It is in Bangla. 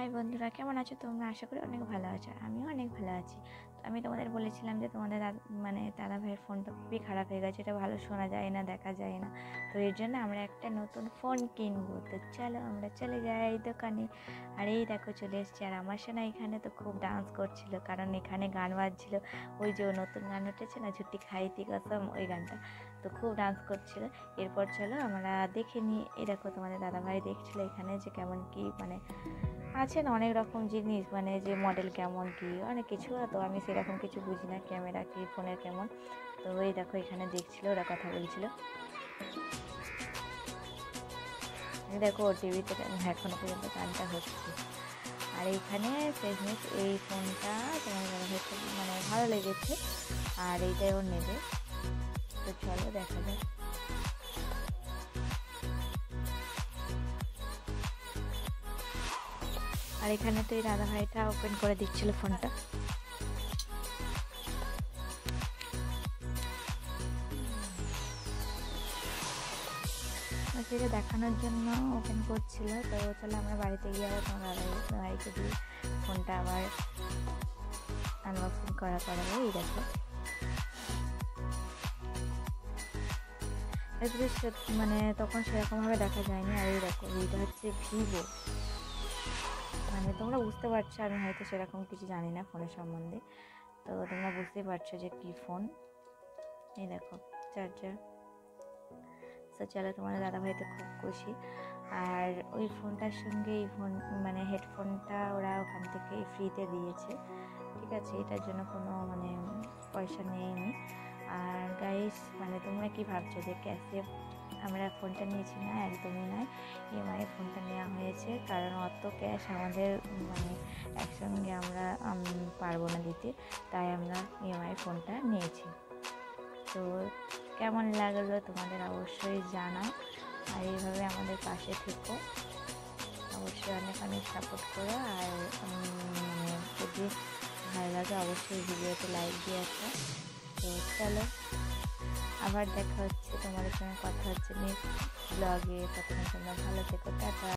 হাই বন্ধুরা, কেমন আছো তোমরা? আশা করি অনেক ভালো আছো। আমিও অনেক ভালো আছি। তো আমি তোমাদের বলেছিলাম যে তোমাদের দাদা ভাইয়ের ফোনটা খুবই খারাপ হয়ে গেছে, এটা ভালো শোনা যায় না, দেখা যায় না। তো এর জন্য আমরা একটা নতুন ফোন কিনবো। তো চলো আমরা চলে যাই দোকানে। আর এই দেখো চলে এসছি। আর আমার সোনা এখানে তো খুব ডান্স করছিল, কারণ এখানে গান বাজছিল। ওই যে নতুন গান উঠেছে না, ঝুটি খাইতি কসম, ওই গানটা। তো খুব ডান্স করছিল। এরপর চলো আমরা দেখে নিই। এই দেখো তোমাদের দাদাভাই দেখছিল এখানে যে কেমন কি আছে না অনেক রকম জিনিস, যে মডেল কেমন কি অনেক কিছু। তো আমি সেরকম কিছু বুঝি না, ক্যামেরা কি ফোনের কেমন। তো এই দেখো এখানে দেখছিল, ওরা কথা বলছিল। দেখো ওর টিভিতে এখনো পর্যন্ত গানটা হচ্ছে। আর এইখানে শেষমেশ এই ফোনটা তোমাদের দাদাভাই খুব ভালো লেগেছে, আর এইটাই ওর নেবে। তো চলো দেখা যাক। আর এখানে তো এই দাদা ভাইটা ওপেন করে দিচ্ছিল ফোনটা। সেটা দেখানোর জন্য ওপেন করছিল। তো চলো আমরা বাড়িতে গিয়ে আবার তোমার দাদা ভাইকে দিয়ে ফোনটা আবার আনবক্সিং করাবো। এই দেখো তখন সেরকমভাবে দেখা যায়নি। আর এই দেখো এইটা হচ্ছে ভিভো। তোমরা বুঝতে পারছো, আমি হয়তো সেরকম কিছু জানি না ফোনের সম্বন্ধে। তো তোমরা বুঝতেই পারছো যে কী ফোন। এই দেখো চার্জার। তো চলো, তোমাদের দাদাভাই তো খুব খুশি। আর ওই ফোনটার সঙ্গে এই ফোন হেডফোনটা ওরা ওখান থেকে ফ্রিতে দিয়েছে, ঠিক আছে? এটার জন্য কোনো পয়সা নেয়নি। আর গাইস তোমরা কি ভাবছো যে ক্যাশে আমরা ফোনটা নিয়েছি? না, একদমই নয়। ইএমআই ফোনটা নেওয়া হয়েছে, কারণ অত ক্যাশ আমাদের একসঙ্গে আমরা পারবো না দিতে, তাই আমরা ইএমআই ফোনটা নিয়েছি। তো কেমন লাগলো তোমাদের অবশ্যই জানাও। আর এইভাবে আমাদের পাশে থেকো, অবশ্যই অনেক অনেক সাপোর্ট করো। আর যদি ভালো লাগে অবশ্যই ভিডিওতে লাইক দিয়ে আসো। তো চলো আবার দেখা হচ্ছে, তোমাদের সঙ্গে কথা হচ্ছে নেক্সট ব্লগে। ততক্ষণ তোমরা ভালো থেকো, টাটা।